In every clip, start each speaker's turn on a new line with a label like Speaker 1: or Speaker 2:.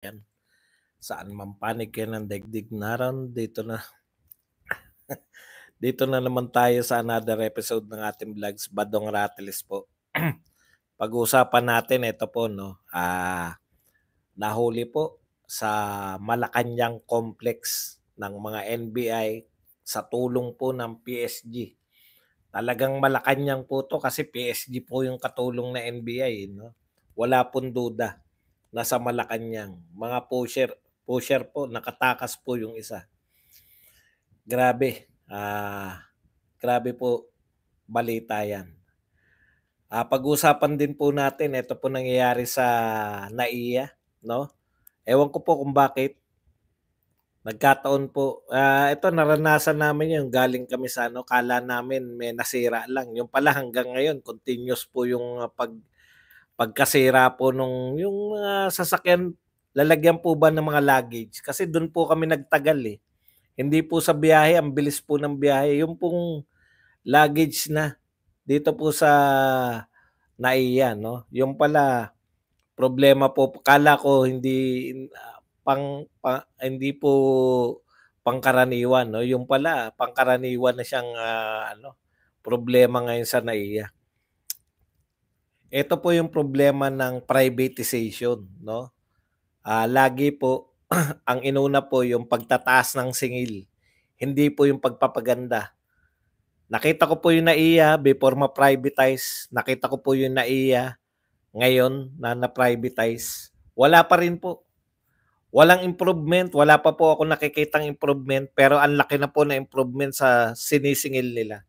Speaker 1: Yan, saan man panig kayo ng daigdig naran, dito na naman tayo sa another episode ng ating vlogs, Badong Ratiles po. Pag-uusapan natin ito po, no, nahuli po sa Malacanang Complex ng mga NBI sa tulong po ng PSG. Talagang Malacanang po to kasi PSG po yung katulong na NBI, no? Wala pong duda. Nasa Malacanang. Mga pusher po, nakatakas po yung isa. Grabe. Grabe po balita yan. Pag-usapan din po natin, ito po nangyayari sa NAIA, no? Ewan ko po kung bakit. Nagkataon po. Ito naranasan namin yung galing kami sa kala namin may nasira lang. Yung pala hanggang ngayon, continuous po yung pagkasira po nung yung sasakyan, lalagyan po ba ng mga luggage? Kasi doon po kami nagtagal eh. Hindi po sa biyahe, ang bilis po ng biyahe. Yung pong luggage na dito po sa NAIA, no? Yung pala problema po, kala ko hindi po pangkaraniwan, no? Yung pala pangkaraniwan na siyang problema ngayon sa NAIA. Ito po yung problema ng privatization, no? Lagi po ang inuna po yung pagtataas ng singil, hindi po yung pagpapaganda. Nakita ko po yung NAIA before ma-privatize. Nakita ko po yung NAIA ngayon na na-privatize. Wala pa rin po. Walang improvement. Wala pa po ako nakikitang improvement. Pero ang laki na po na improvement sa sinisingil nila.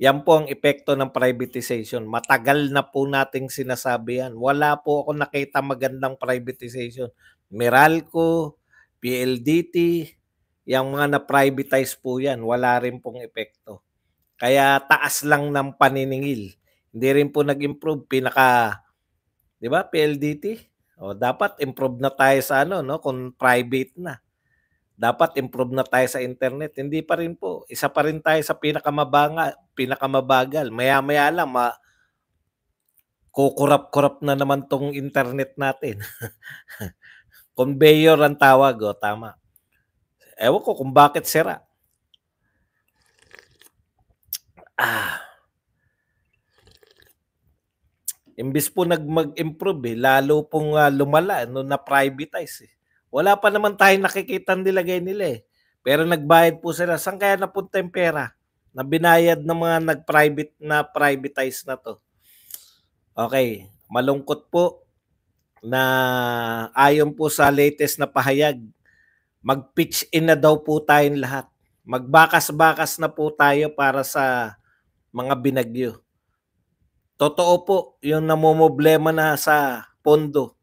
Speaker 1: Yan po ang epekto ng privatization. Matagal na po nating sinasabi yan. Wala po ako nakita magandang privatization. Meralco, PLDT, yung mga na-privatize po yan. Wala rin pong epekto. Kaya taas lang ng paniningil. Hindi rin po nag-improve. 'Di ba, PLDT? O, dapat improve na tayo sa no, kung private na. Dapat improve na tayo sa internet. Hindi pa rin po. Isa pa rin tayo sa pinakamabagal. Maya-maya lang, kukurap-kurap na naman tong internet natin. Conveyor ang tawag, tama. Ewan ko kung bakit sira. Imbis po mag-improve lalo pong lumala no na privatize Wala pa naman tayong nakikitang nilagay nila Pero nagbayad po sila. Saan kaya napunta yung pera na binayad ng mga privatize na to? Okay, malungkot po na ayon po sa latest na pahayag, mag-pitch in na daw po tayong lahat. Magbakas-bakas na po tayo para sa mga binagyo. Totoo po, yung namomblema na sa pondo.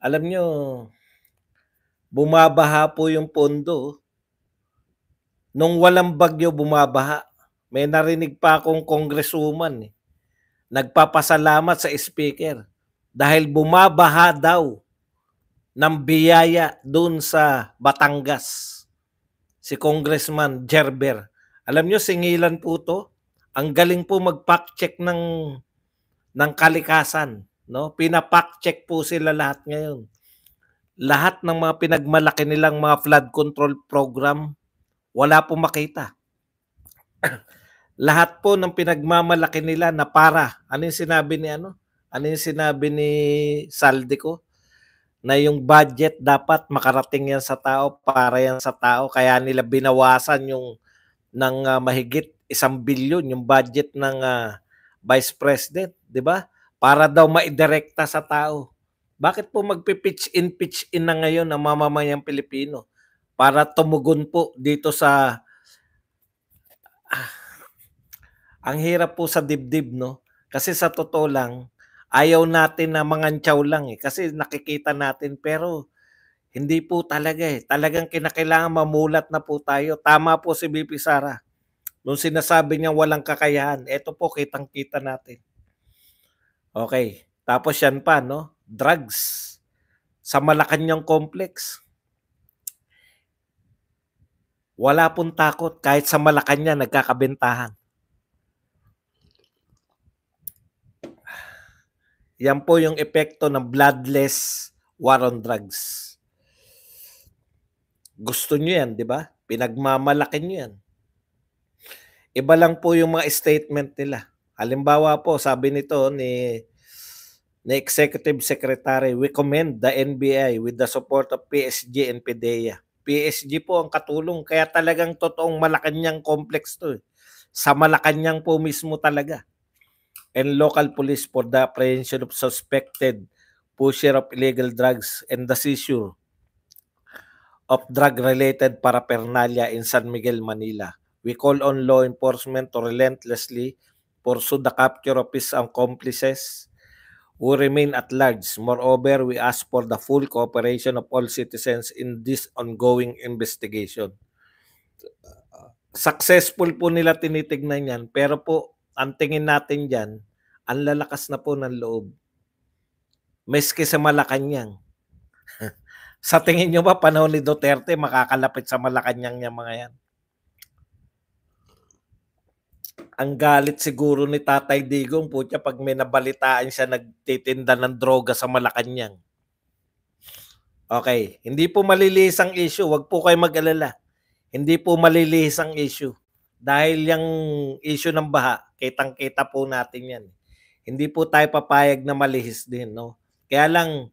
Speaker 1: Alam nyo, bumabaha po yung pondo. Nung walang bagyo, bumabaha. May narinig pa akong congresswoman. Nagpapasalamat sa speaker. Dahil bumabaha daw ng biyaya doon sa Batangas. Si Congressman Gerber. Alam nyo, singilan po to. Ang galing po mag-fact check ng kalikasan, no? Pina-fact check po sila lahat ngayon. Lahat ng mga pinagmalaki nilang mga flood control program, wala po makita. Lahat po ng pinagmamalaki nila na para, ano yung sinabi ni Ano yung sinabi ni Saldico? Na yung budget dapat makarating yan sa tao, para yan sa tao, kaya nila binawasan yung ng mahigit 1 bilyon yung budget ng Vice President, 'di ba? Para daw maidirekta sa tao. Bakit po pitch in na ngayon ang mamamayang Pilipino para tumugon po dito sa ang hirap po sa dibdib, no? Kasi sa totoo lang, ayaw natin na mangantyaw lang kasi nakikita natin pero hindi po talaga Talagang kinakailangan mamulat na po tayo. Tama po si BP Sara. Nung sinasabi niya walang kakayahan, eto po kitang-kita natin. Okay. Tapos yan pa, no? Drugs. Sa Malacanang Complex. Wala pong takot. Kahit sa Malacanang, nagkakabentahan. Yan po yung epekto ng bloodless war on drugs. Gusto nyo yan, di ba? Pinagmamalaki nyo yan. Iba lang po yung mga statement nila. Halimbawa po, sabi nito ni Executive Secretary, we commend the NBI with the support of PSG and PDEA. PSG po ang katulong, kaya talagang totoong Malacanang complex to. Sa Malacanang po mismo talaga. And local police for the apprehension of suspected pusher of illegal drugs and the seizure of drug-related paraphernalia in San Miguel, Manila. We call on law enforcement to relentlessly pursue the capture of his accomplices who remain at large. Moreover, we ask for the full cooperation of all citizens in this ongoing investigation. Successful po nila tinitignan yan, pero po, ang tingin natin dyan, ang lalakas na po ng loob. Meski sa Malacanang. Sa tingin nyo ba, panahon ni Duterte, makakalapit sa Malacanang yung mga yan? Ang galit siguro ni Tatay Digong, putya, pag may nabalitaan siya nagtitinda ng droga sa Malacanang. Okay, hindi po malilihis ang issue, wag po kayo mag-alala. Hindi po malilihis ang issue. Dahil yung issue ng baha, kitang-kita po natin yan. Hindi po tayo papayag na malihis din, no? Kaya lang,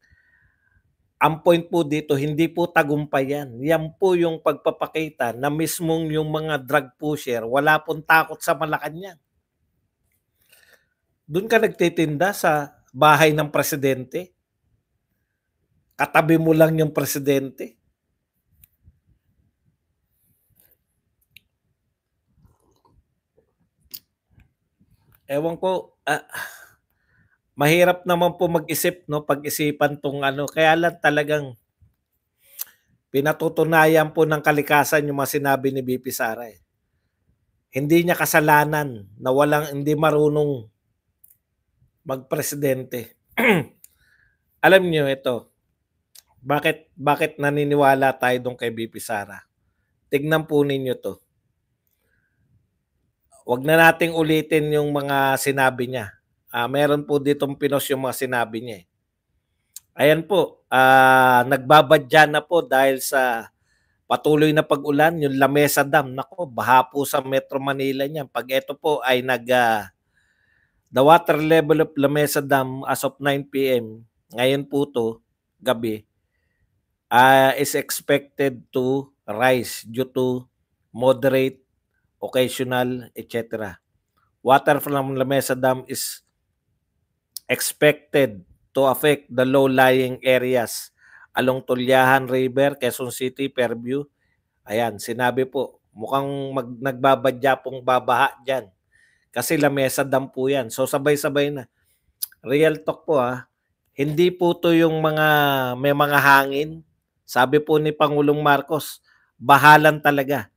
Speaker 1: ang point po dito, hindi po tagumpay yan. Yan po yung pagpapakita na mismong yung mga drug pusher, wala pong takot sa Malacanang. Doon ka nagtitinda sa bahay ng presidente. Katabi mo lang yung presidente. Ewan ko, mahirap naman po mag-isip, no, pag-isipan tong ano, kaya lang talagang pinatutunayan po ng kalikasan yung mga sinabi ni BP Sara. Hindi niya kasalanan na hindi marunong magpresidente. Alam niyo ito, bakit naniniwala tayo doon kay BP Sara? Tignan po ninyo to. Wag na nating ulitin yung mga sinabi niya. Meron po ditong pinos yung mga sinabi niya. Ayan po, nagbabadya na po dahil sa patuloy na pag-ulan, yung Lamesa Dam. Nako, baha po sa Metro Manila niyan. Pag ito po ay the water level of Lamesa Dam as of 9 p.m., ngayon po to, gabi, is expected to rise due to moderate, occasional, etc. Water from Lamesa Dam is expected to affect the low-lying areas along Tulyahan River, Quezon City, Fairview. Ayan, sinabi po, mukhang nagbabadya pong babaha dyan. Kasi Lamesa Dam po yan. So sabay-sabay na. Real talk po hindi po to yung may mga hangin. Sabi po ni Pangulong Marcos, bahalan talaga.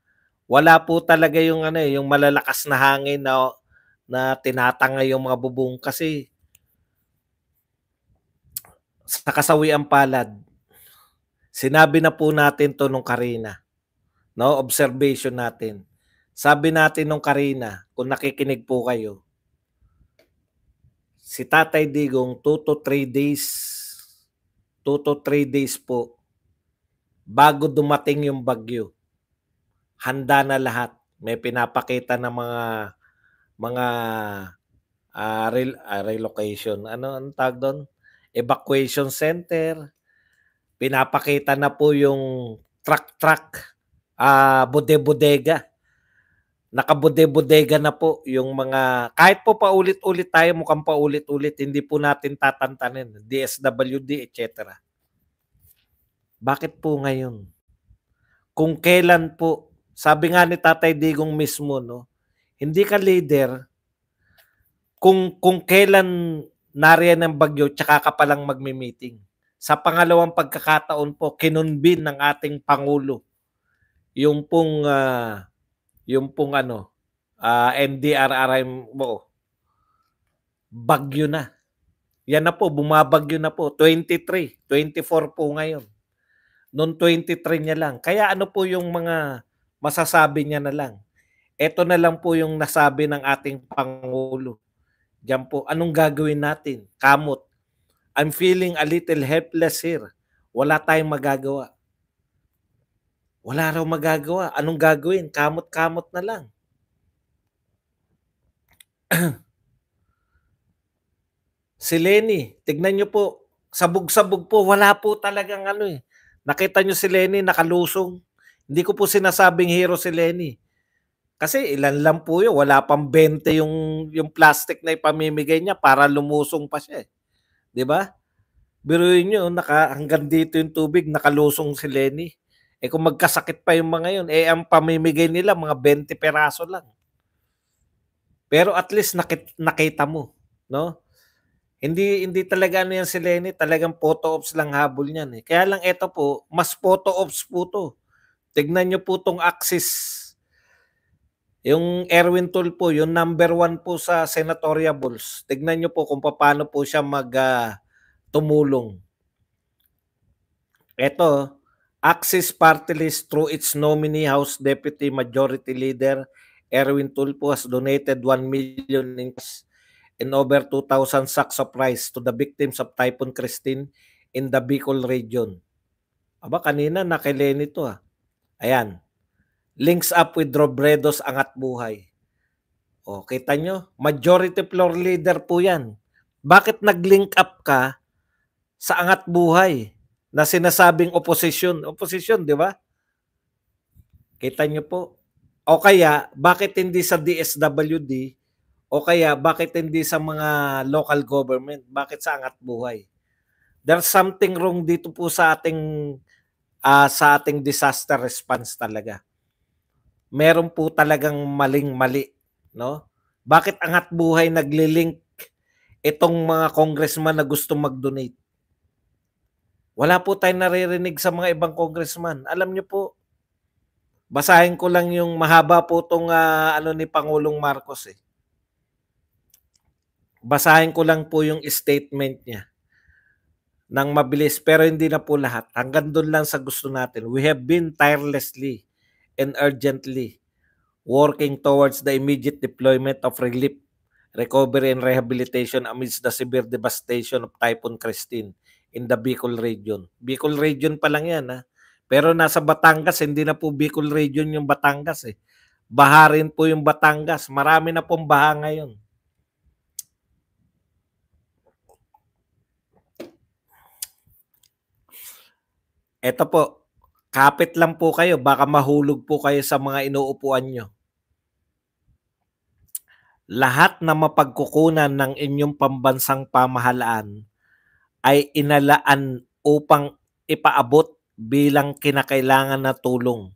Speaker 1: Wala po talaga yung yung malalakas na hangin na tinatangay yung mga bubong kasi sa kasawiang palad. Sinabi na po natin to nung Karina. No, observation natin. Sabi natin nung Karina, kung nakikinig po kayo, si Tatay Digong 2 to 3 days po bago dumating yung bagyo. Handa na lahat. May pinapakita na mga relocation. Ano ang tawag doon? Evacuation center. Pinapakita na po yung truck, bodega. Nakabude-bodega na po yung mga, kahit po paulit-ulit tayo, mukhang paulit-ulit, hindi po natin tatantanin. DSWD, etc. Bakit po ngayon? Kung kailan po, sabi nga ni Tatay Digong mismo, no, hindi ka leader kung kailan nariyan ang bagyo, tsaka ka palang magmi-meeting. Sa pangalawang pagkakataon po, kinunbin ng ating Pangulo yung pong NDRRM mo. Bagyo na. Yan na po, bumabagyo na po. 23, 24 po ngayon. Noong 23 niya lang. Kaya ano po yung mga masasabi niya na lang? Ito na lang po yung nasabi ng ating Pangulo. Diyan po, anong gagawin natin? Kamot. I'm feeling a little helpless here. Wala tayong magagawa. Wala raw magagawa. Anong gagawin? Kamot-kamot na lang. Si Lenny, tignan niyo po, sabog-sabog po, wala po talagang ano eh. Nakita niyo si Lenny nakalusong. Hindi ko po sinasabing hero si Lenny. Kasi ilan lang po yun, wala pang 20 yung plastic na ipamimigay niya para lumusong pa siya eh. 'Di ba? Biruin niyo hanggang dito yung tubig, nakalusong si Lenny. Eh kung magkasakit pa yung mga yun, eh ang pamimigay nila mga 20 peraso lang. Pero at least nakita mo, no? Hindi talaga ano yan si Lenny, talagang photo ops lang habol niyan eh. Kaya lang ito po, mas photo ops po to. Tignan niyo po tong Axis. Yung Erwin Tulfo, yung number 1 po sa senatoriables. Tignan niyo po kung paano po siya tumulong. Ito, Axis Party List through its nominee House Deputy Majority Leader Erwin Tulfo has donated 1 million in cash and over 2,000 sacks of rice to the victims of Typhoon Christine in the Bicol region. Aba, kanina nakileni to ah. Ayan. Links up with Robredo's Angat Buhay. O, kita nyo? Majority floor leader po yan. Bakit nag-link up ka sa Angat Buhay na sinasabing oposisyon? Oposisyon, di ba? Kita nyo po. O kaya, bakit hindi sa DSWD? O kaya, bakit hindi sa mga local government? Bakit sa Angat Buhay? There's something wrong dito po sa ating disaster response talaga. Meron po talagang maling-mali, no? Bakit Angat Buhay nagli-link itong mga congressman na gusto mag-donate? Wala po tayong naririnig sa mga ibang congressman. Alam niyo po, basahin ko lang yung mahaba po tong ano ni Pangulong Marcos eh. Basahin ko lang po yung statement niya nang mabilis pero hindi na po lahat. Hanggang doon lang sa gusto natin. We have been tirelessly and urgently working towards the immediate deployment of relief, recovery, and rehabilitation amidst the severe devastation of Typhoon Christine in the Bicol region. Bicol region pa lang yan ha. Pero nasa Batangas, hindi na po Bicol region yung Batangas eh. Baha rin po yung Batangas. Marami na pong baha ngayon. Eto po, kapit lang po kayo, baka mahulog po kayo sa mga inuupuan nyo. Lahat na mapagkukunan ng inyong pambansang pamahalaan ay inalaan upang ipaabot bilang kinakailangan na tulong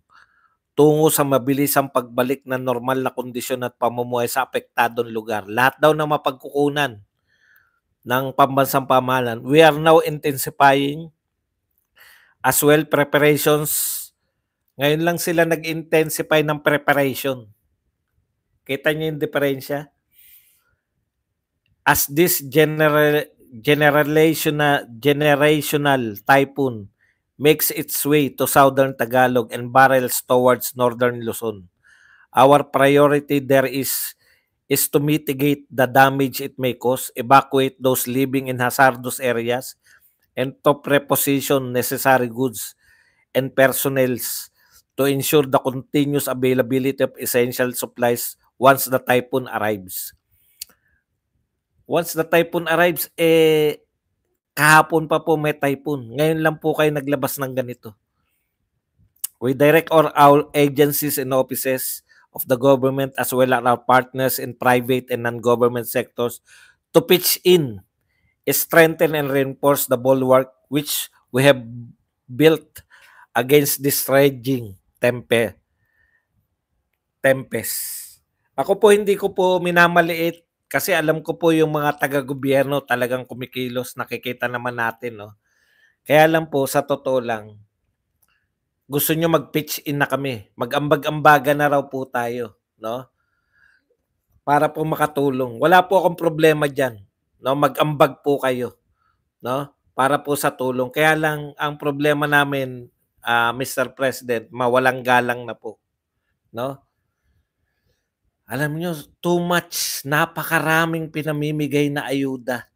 Speaker 1: tungo sa mabilisang pagbalik ng normal na kondisyon at pamumuhay sa apektadong lugar. Lahat daw na mapagkukunan ng pambansang pamahalaan. We are now intensifying as well preparations. Ngayon lang sila nag-intensify ng preparation. Kita niyo yung diferensya? As this generational typhoon makes its way to southern Tagalog and barrels towards northern Luzon, our priority there is to mitigate the damage it may cause, evacuate those living in hazardous areas, and to preposition necessary goods and personnels to ensure the continuous availability of essential supplies once the typhoon arrives. Once the typhoon arrives, kahapon pa po may typhoon. Ngayon lang po kayo naglabas ng ganito. We direct our agencies and offices of the government as well as our partners in private and non-government sectors to pitch in, strengthen and reinforce the bulwark which we have built against this raging tempest. Ako po hindi ko po minamaliit kasi alam ko po yung mga taga-gobyerno talagang kumikilos, nakikita naman natin, no? Kaya lang po, sa totoo lang, gusto nyo mag-pitch in na kami. Mag-ambag-ambaga na raw po tayo, no? Para po makatulong. Wala po akong problema dyan, no? Mag-ambag po kayo, no? Para po sa tulong. Kaya lang, ang problema namin, Mr. President, mawalang galang na po, no? Alam nyo, too much, napakaraming pinamimigay na ayuda.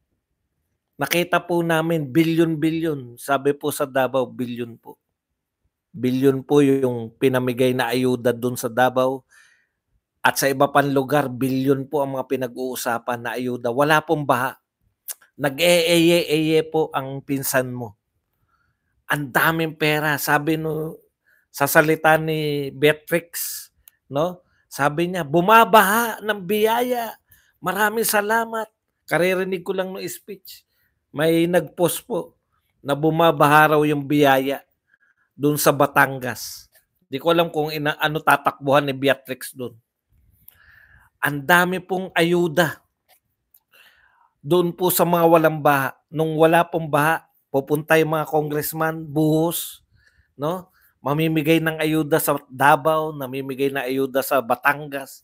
Speaker 1: Nakita po namin bilyon-bilyon, sabi po sa Davao bilyon po. Bilyon po yung pinamigay na ayuda dun sa Davao at sa iba pang lugar bilyon po ang mga pinag-uusapan na ayuda, wala pong baha. Nag-eeye-eye po ang pinsan mo. Ang daming pera, sabi no sa salita ni Beatrix, 'no, sabi niya, "Bumabaha ng biyaya, maraming salamat." Karirinig ko lang nung speech, may nag-post po na bumabaha raw yung biyaya dun sa Batangas. Di ko alam kung ano tatakbuhan ni Beatrix dun. Ang dami pong ayuda doon po sa mga walang baha. Nung wala pong baha, pupunta yung mga congressman, buhos, 'no? Mamimigay ng ayuda sa Davao, namimigay ng ayuda sa Batangas.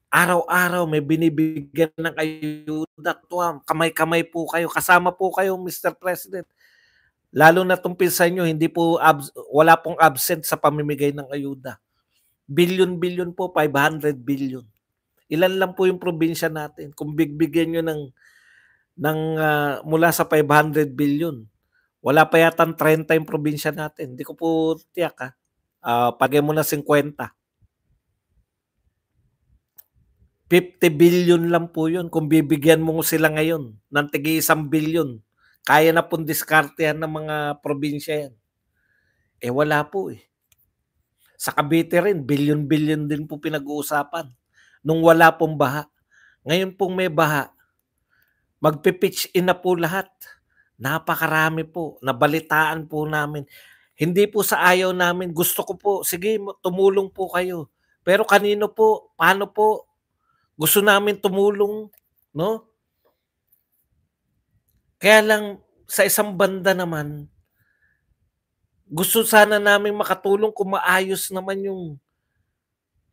Speaker 1: Araw-araw may binibigyan ng ayuda, tuwang kamay-kamay po kayo, kasama po kayo Mr. President. Lalo na 'tong pinsan niyo hindi po wala pong absent sa pamimigay ng ayuda. Bilyon-bilyon po, 500 billion. Ilan lang po yung probinsya natin, kung bigbigyan niyo mula sa 500 billion, wala pa yatang 30 yung probinsya natin. Hindi ko po tiyak, pagay mo na 50. 50 billion lang po yun kung bibigyan mo sila ngayon ng tig 1 billion. Kaya na pong diskartehan ng mga probinsya yan. Eh wala po eh. Sa Cavite rin, bilyon-bilyon din po pinag-uusapan nung wala pong baha. Ngayon pong may baha, magpi-pitch in na po lahat. Napakarami po, nabalitaan po namin. Hindi po sa ayaw namin, gusto ko po, sige tumulong po kayo. Pero kanino po, paano po? Gusto namin tumulong, no? Kaya lang sa isang banda naman, gusto sana namin makatulong kung maayos naman yung,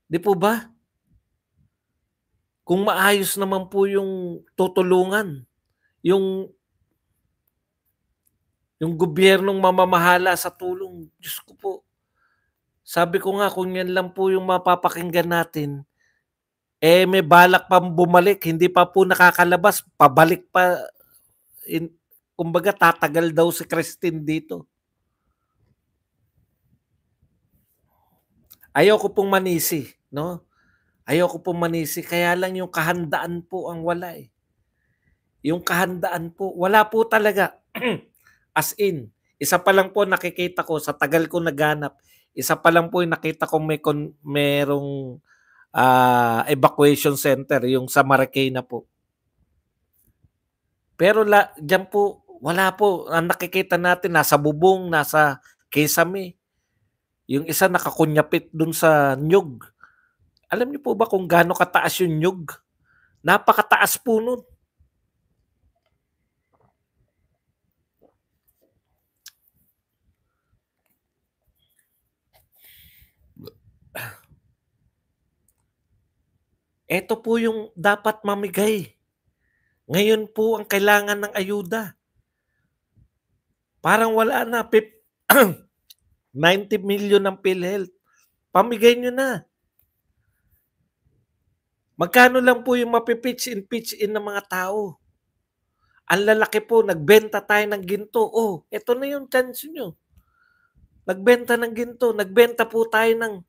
Speaker 1: di po ba? Kung maayos naman po yung tutulungan, yung gobyernong mamamahala sa tulong, Diyos ko po. Sabi ko nga kung yan lang po yung mapapakinggan natin, eh may balak pang bumalik, hindi pa po nakakalabas, pabalik pa. Kumbaga tatagal daw si Christine dito. Ayaw ko pong manisi, no? Ayaw ko pong manisi, kaya lang yung kahandaan po ang wala eh. Yung kahandaan po, wala po talaga. As in, isa pa lang po nakikita ko sa tagal ko naghanap, isa pa lang po yung nakita ko merong evacuation center, yung sa Marikina po. Pero diyan po, wala po. Ang nakikita natin, nasa bubong, nasa Kisame. Yung isa nakakunyapit dun sa nyug. Alam niyo po ba kung gaano kataas yung nyug? Napakataas po nun. Ito po yung dapat mamigay. Ngayon po ang kailangan ng ayuda. Parang wala na. 90 million ng PhilHealth. Pamigay nyo na. Magkano lang po yung mapipitch in ng mga tao? Ang lalaki po, nagbenta tayo ng ginto. Oh, ito na yung chance nyo. Nagbenta ng ginto. Nagbenta po tayo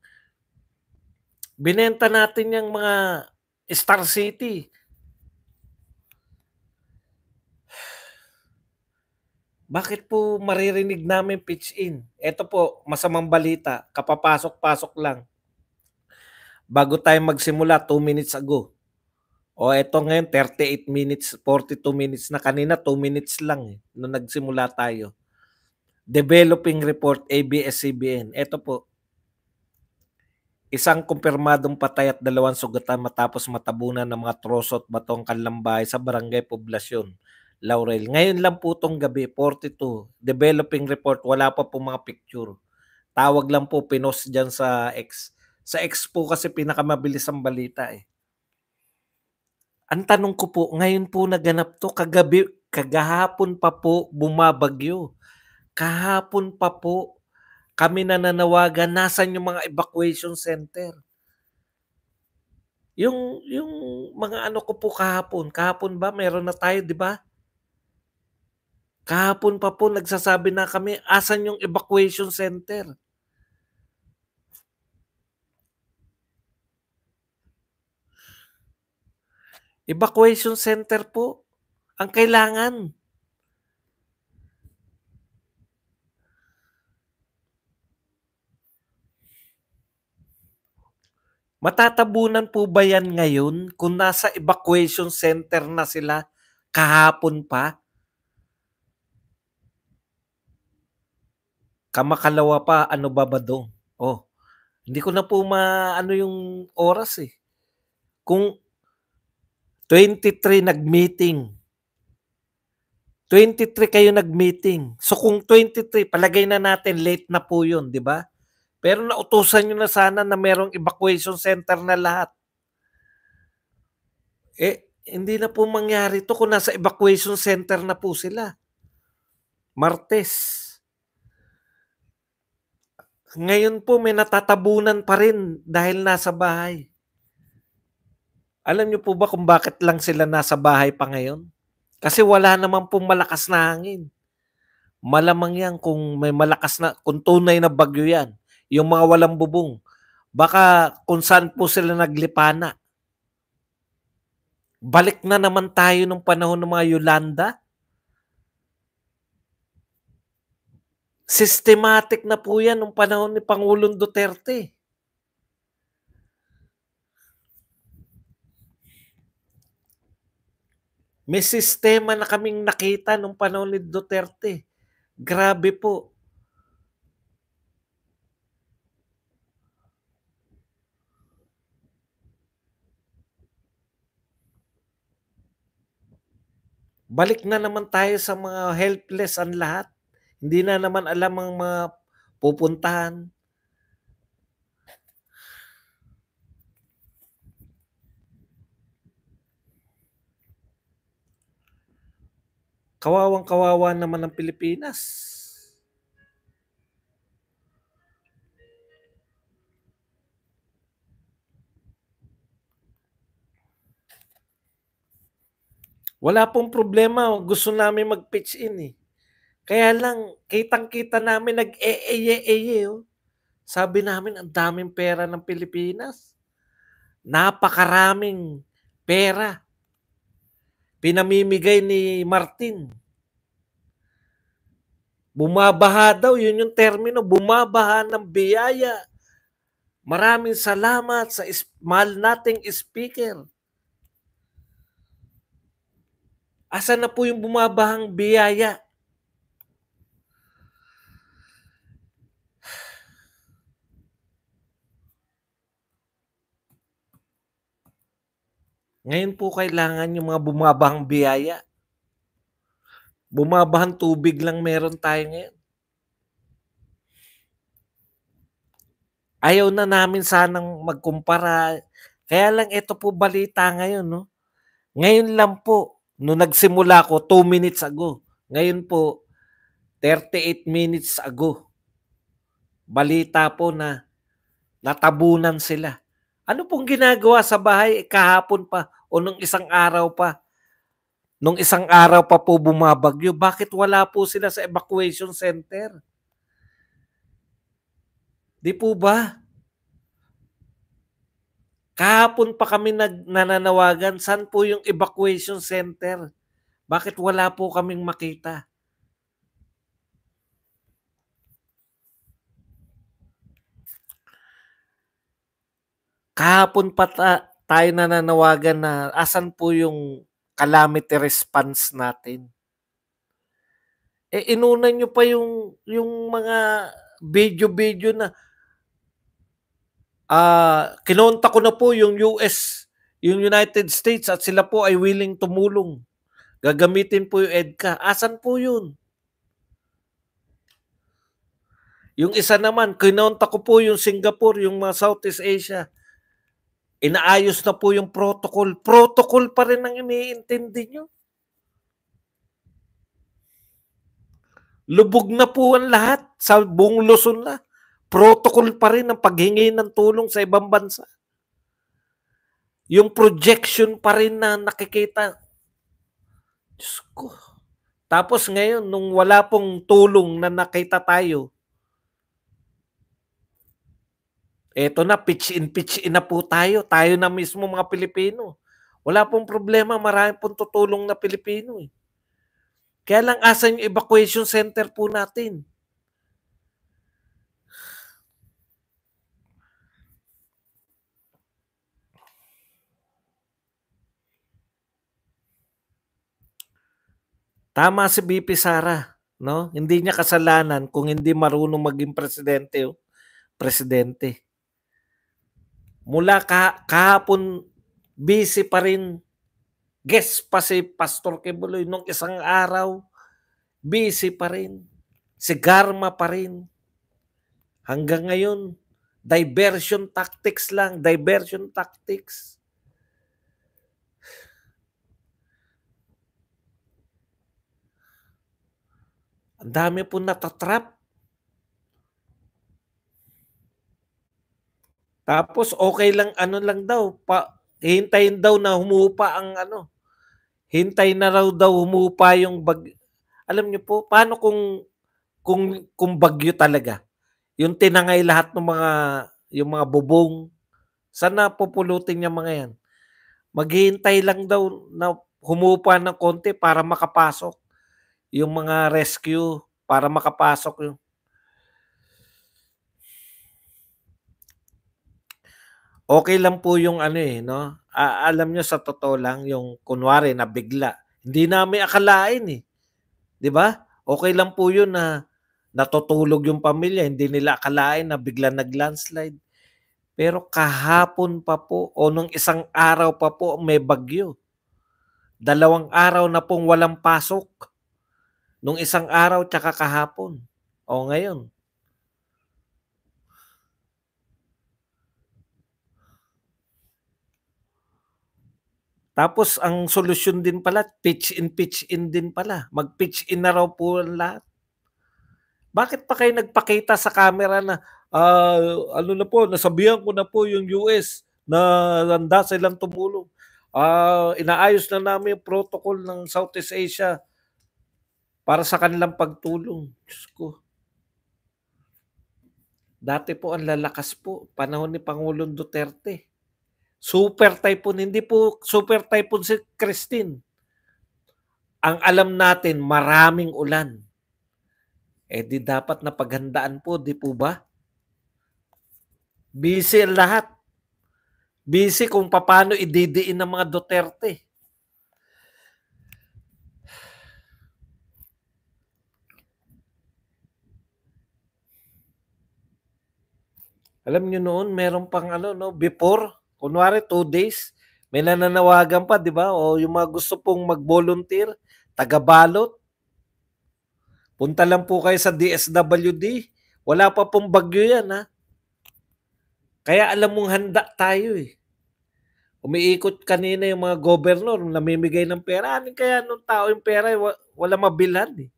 Speaker 1: binenta natin yung mga Star City. Bakit po maririnig namin pitch in? Ito po, masamang balita, kapapasok-pasok lang. Bago tayo magsimula, 2 minutes ago. O eto ngayon, 38 minutes, 42 minutes na. Kanina, 2 minutes lang nung nagsimula tayo. Developing report, ABS-CBN. Ito po, isang kumpirmadong patay at 2 sugatan matapos matabunan ng mga troso at batong kanlambay sa barangay Poblasyon, Laurel. Ngayon lang po itong gabi, 42. Developing report, wala pa po mga picture. Tawag lang po, pinost dyan sa X. Sa X po kasi pinakamabilis ang balita eh. Ang tanong ko po, ngayon po naganap to, kagahapon pa po bumabagyo. Kahapon pa po kami nananawagan, nasan yung mga evacuation center? Yung mga ano ko po kahapon ba meron na tayo, 'di ba? Kahapon pa po nagsasabi na kami, asan yung evacuation center? Evacuation center po ang kailangan. Matatabunan po ba yan ngayon kung nasa evacuation center na sila kahapon pa? Kamakalawa pa, ano ba ba dong? Oh, hindi ko na po maano yung oras eh. Kung 23 nag-meeting, 23 kayo nag-meeting. So kung 23, palagay na natin late na po yun, di ba? Pero nautusan nyo na sana na merong evacuation center na lahat. Hindi na po mangyari to kung nasa evacuation center na po sila. Martes. Ngayon po may natatabunan pa rin dahil nasa bahay. Alam niyo po ba kung bakit lang sila nasa bahay pa ngayon? Kasi wala naman pong malakas na hangin. Malamang yan kung may malakas na, kung tunay na bagyo yan, yung mga walang bubong, baka kung saan po sila naglipana. Balik na naman tayo nung panahon ng mga Yolanda. Systematic na po yan nung panahon ni Pangulong Duterte. May sistema na kaming nakita nung panahon ni Duterte. Grabe po. Balik na naman tayo sa mga helpless ang lahat. Hindi na naman alam ang mga pupuntahan. Kawawang-kawawa naman ang Pilipinas. Wala pong problema, gusto namin mag-pitch in eh. Kaya lang, kitang-kita namin nag-eye-eye oh. Sabi namin, ang daming pera ng Pilipinas. Napakaraming pera. Pinamimigay ni Martin. Bumabaha daw, yun yung termino, bumabaha ng biyaya. Maraming salamat sa mahal nating speaker. Asan na po yung bumabahang biyaya? Ngayon po kailangan yung mga bumabahang biyaya. Bumabahang tubig lang meron tayo ngayon. Ayaw na namin sanang magkumpara. Kaya lang ito po balita ngayon, no? Ngayon lang po, nung nagsimula ko 2 minutes ago. Ngayon po, 38 minutes ago. Balita po na natabunan sila. Ano pong ginagawa sa bahay kahapon pa o nung isang araw pa? Nung isang araw pa po bumabagyo, bakit wala po sila sa evacuation center? Di po ba? Kahapon pa kami nananawagan, saan po yung evacuation center? Bakit wala po kaming makita? Kahapon pa tayo nananawagan na asan po yung calamity response natin. Inuna nyo pa yung mga video na kinonta ko na po yung US, yung United States at sila po ay willing tumulong. Gagamitin po yung EDCA. Asan po yun? Yung isa naman, kinonta ko po yung Singapore, yung mga Southeast Asia. Inaayos na po yung protocol. Protocol pa rin ang iniintindi nyo. Lubog na po ang lahat sa buong Luzon na. Protocol pa rin ang paghingi ng tulong sa ibang bansa. Yung projection pa rin na nakikita. Diyos ko. Tapos ngayon nung wala pong tulong na nakita tayo, eto na pitch in na po tayo na mismo mga Pilipino. Wala pong problema, marami pong tutulong na Pilipino, eh. Kaya lang asan yung evacuation center po natin? Tama si VP Sara, 'no? Hindi niya kasalanan kung hindi marunong maging presidente, oh, presidente. Mula kahapon busy pa rin, guest pa si Pastor Kibuloy nung isang araw, busy pa rin. Si Garma pa rin. Hanggang ngayon, diversion tactics lang, diversion tactics. Ang dami po natatrap. Tapos okay lang ano lang daw, hintayin daw na humupa ang ano, hintay na raw daw humupa yung alam niyo po, paano kung bagyo talaga? Yung tinangay lahat ng mga yung mga bubong, saan na pupulutin yung mga yan? Maghihintay lang daw na humupa ng konti para makapasok yung mga rescue, para makapasok yung okay lang po yung ano, eh, 'no, alam niyo sa totoo lang yung kunwari nabigla, hindi namin akalain, eh, 'di ba? Okay lang po yun na natutulog yung pamilya, hindi nila akalain na biglang nag-landslide. Pero kahapon pa po o nung isang araw pa po may bagyo. 2 araw na pong walang pasok, nung isang araw tsaka kahapon. O ngayon, tapos ang solusyon din pala pitch in din pala, mag-pitch in na raw po ang lahat. Bakit pa kayo nagpakita sa camera na, ano na po, nasabihan ko na po yung US na handa silang tumulong. Inaayos na namin yung protocol ng Southeast Asia para sa kanilang pagtulong. Diyos ko, dati po ang lalakas po, panahon ni Pangulong Duterte. Super typhoon, hindi po super typhoon si Christine. Ang alam natin, maraming ulan. Eh di dapat na paghandaan po, di po ba? Busy ang lahat. Busy kung paano ididiin ng mga Duterte. Alam niyo noon, meron pang ano, no, before, kunwari 2 days, may nananawagan pa, di ba? O yung mga gusto pong mag-volunteer, taga-balot, punta lang po kayo sa DSWD. Wala pa pong bagyo yan, ha? Kaya alam mong handa tayo, eh. Umiikot kanina yung mga gobernador, namimigay ng pera. Ano kaya nung tao yung pera, wala mabilhan, eh.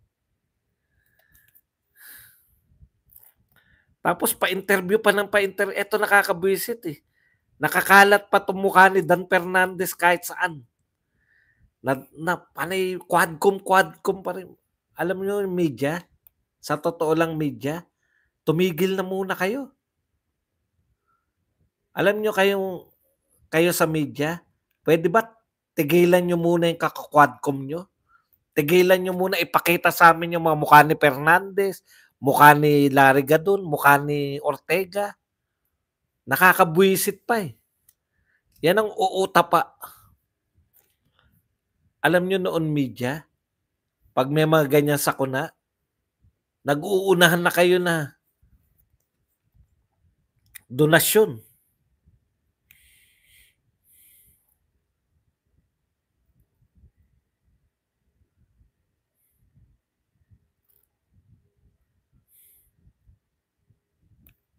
Speaker 1: Tapos pa-interview pa ng pa-interview. Eto nakakabwisit, eh. Nakakalat pa itong mukha ni Dan Fernandez kahit saan. Panay quadcom pa rin. Alam niyo yung media, sa totoo lang media, tumigil na muna kayo. Alam niyo kayo sa media, pwede ba tigilan niyo muna yung kaka-quadcom niyo? Tigilan niyo muna ipakita sa amin yung mga mukha ni Fernandez, mukha ni Larry Gadon, mukha ni Ortega. Nakakabwisit pa, eh. Yan ang uutapa. Alam niyo noon media, 'pag may mga ganyan sakuna, nag-uunahan na kayo na donasyon.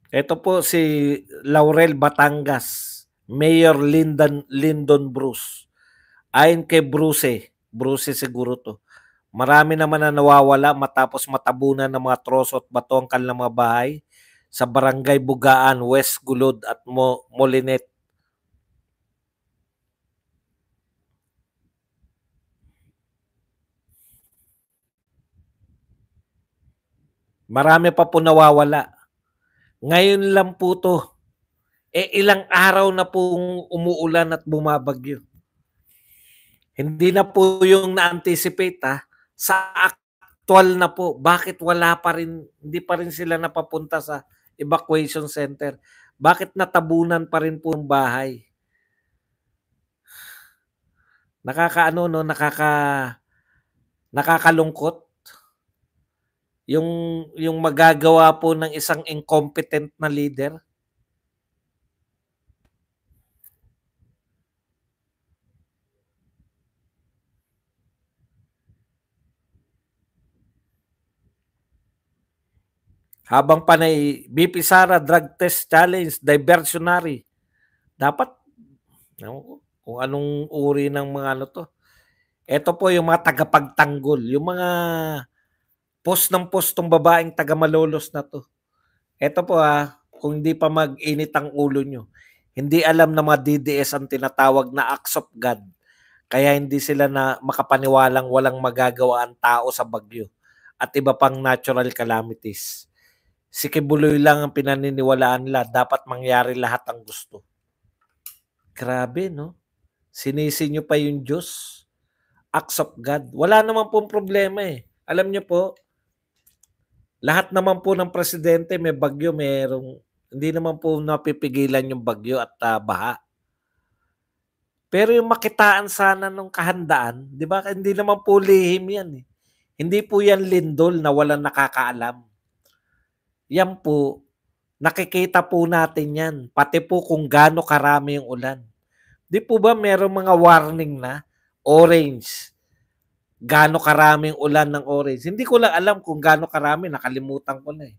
Speaker 1: Ito po si Laurel Batangas, Mayor Lyndon Bruce. Ayon kay Bruce siguro 'to, marami naman na nawawala matapos matabunan ng mga troso at bato ang kanilang mga bahay sa Barangay Bugaan, West Gulod at Molinet. Marami pa po nawawala. Ngayon lang po 'to, ilang araw na pong umuulan at bumabagyo. Hindi na po yung na-anticipate, sa aktuwal na po. Bakit wala pa rin hindi pa rin sila napapunta sa evacuation center? Bakit natabunan pa rin po yung bahay? Nakakaano 'no, nakakalungkot yung magagawa po ng isang incompetent na leader. Habang panay, BP Sara drug test challenge, diversionary. Dapat, kung anong uri ng mga ano to. Ito po yung mga tagapagtanggol, yung mga post ng post tong babaeng taga Malolos na to. Ito po kung hindi pa mag-init ang ulo nyo, hindi alam na mga DDS ang tinatawag na acts of God. Kaya hindi sila na makapaniwalang walang magagawa ang tao sa bagyo at iba pang natural calamities. Si Kibuloy lang ang pinaniniwalaan nila, dapat mangyari lahat ang gusto. Grabe, no? Sinisi nyo pa yung Diyos. Acts of God. Wala naman pong problema eh. Alam nyo po, lahat naman po ng presidente may bagyo, hindi naman po napipigilan yung bagyo at baha. Pero yung makitaan sana nung kahandaan, di ba? Hindi naman po lihim yan eh. Hindi po yan lindol na walang nakakaalam. Yan po, nakikita po natin yan. Pati po kung gaano karami yung ulan. Di po ba merong mga warning na orange? Gaano karaming ulan ng orange? Hindi ko lang alam kung gaano karami. Nakalimutan ko na eh.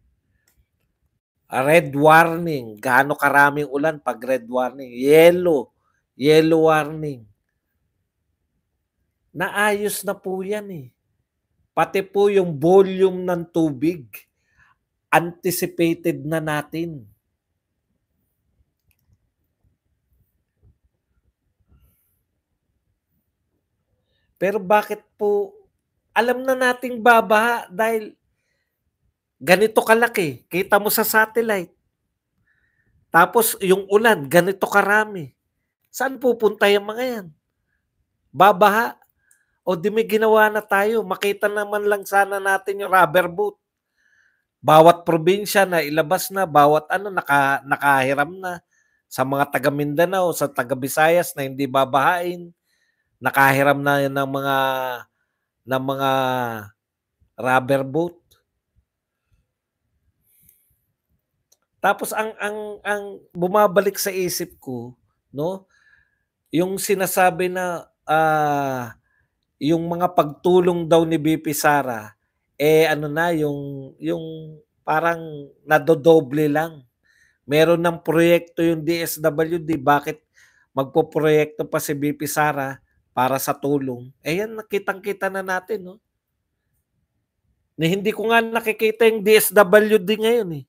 Speaker 1: Red warning. Gaano karaming ulan pag red warning? Yellow warning. Naayos na po yan eh. Pati po yung volume ng tubig, anticipated na natin. Pero bakit po, alam na nating babaha dahil ganito kalaki. Kita mo sa satellite. Tapos yung ulan, ganito karami. Saan pupunta yung mga yan? Babaha. O di may ginawa na tayo. Makita naman lang sana natin yung rubber boat. Bawat probinsya na ilabas na, bawat nakahiram na. Sa mga taga Mindanao, sa taga Visayas na hindi babahain. Nakahiram na ng mga rubber boat. Tapos ang bumabalik sa isip ko, no? Yung sinasabi na yung mga pagtulong daw ni BP Sara yung parang nadodoble lang. Meron ng proyekto yung DSWD, bakit magpoproyekto pa si BP Sara para sa tulong? Yan nakitang-kita na natin, no? Na hindi ko nga nakikita yung DSWD ngayon eh.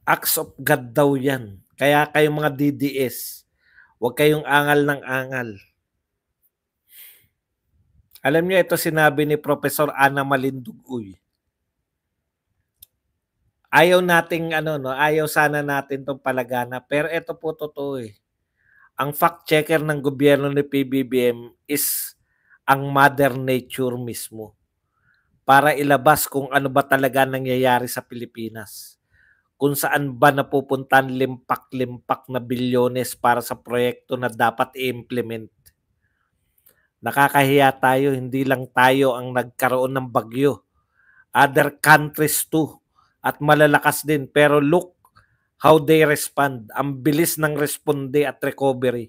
Speaker 1: Acts of God daw yan. Kaya kayong mga DDS, huwag kayong angal ng angal. Alam niyo, ito sinabi ni Professor Ana Malindugoy. Ayaw nating ayaw sana natin tong palagana, pero ito po totoo eh. Ang fact checker ng gobyerno ni PBBM is ang Mother Nature mismo para ilabas kung ano ba talaga nangyayari sa Pilipinas. Kung saan ba napupuntan limpak-limpak na bilyones para sa proyekto na dapat i-implement. Nakakahiya tayo, hindi lang tayo ang nagkaroon ng bagyo. Other countries too. At malalakas din. Pero look how they respond. Ang bilis ng responde at recovery.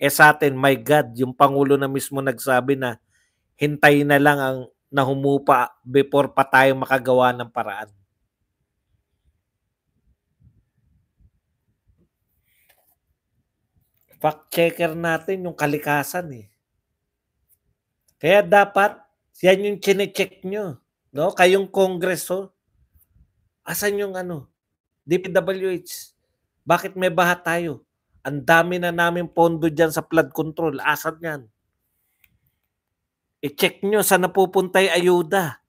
Speaker 1: Sa atin, my God, yung Pangulo na mismo nagsabi na hintayin na lang ang nahumupa before pa tayo makagawa ng paraan. Fact checker natin yung kalikasan eh. Kaya dapat yan yung chine-check nyo, no? Kayong Kongreso, asan yung DPWH? Bakit may baha tayo? Ang dami na naming pondo diyan sa flood control, asan 'yan? I-check niyo saan napupunta yung ayuda.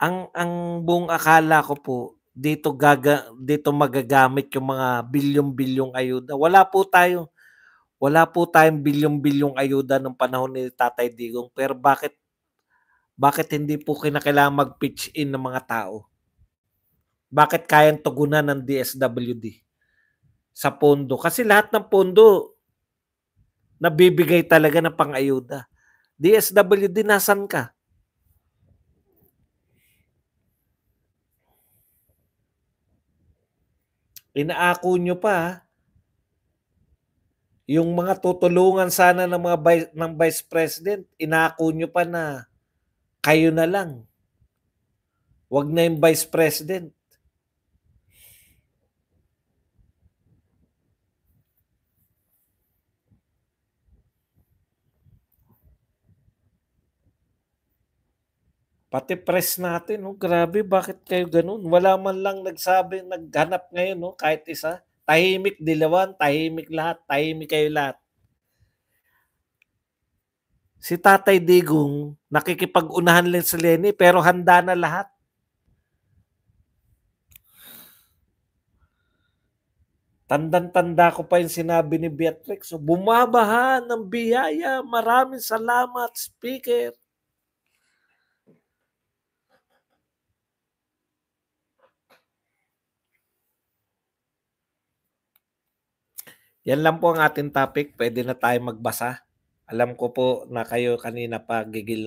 Speaker 1: Ang buong akala ko po dito magagamit yung mga bilyong-bilyong ayuda. Wala po tayong bilyong-bilyong ayuda nung panahon ni Tatay Digong, pero bakit hindi po kinakailangang mag-pitch in ng mga tao? Bakit kayang tugunan ng DSWD sa pondo? Kasi lahat ng pondo nabibigay talaga ng pang-ayuda. DSWD, nasaan ka? Inaako nyo pa, yung mga tutulungan sana ng mga ng Vice President, inaako nyo pa na kayo na lang. Wag na yung Vice President. Pati press natin, oh, grabe, bakit kayo ganun? Wala man lang naghanap ngayon, no, kahit isa. Tahimik dilawan, tahimik lahat, tahimik kayo lahat. Si Tatay Digong, nakikipag-unahan lang sa Lenny, pero handa na lahat. Tandang-tanda ko pa yung sinabi ni Beatrix, so, bumabaha ng biyaya, maraming salamat, speaker. Yan lang po ang ating topic. Pwede na tayo magbasa. Alam ko po na kayo kanina pa gigil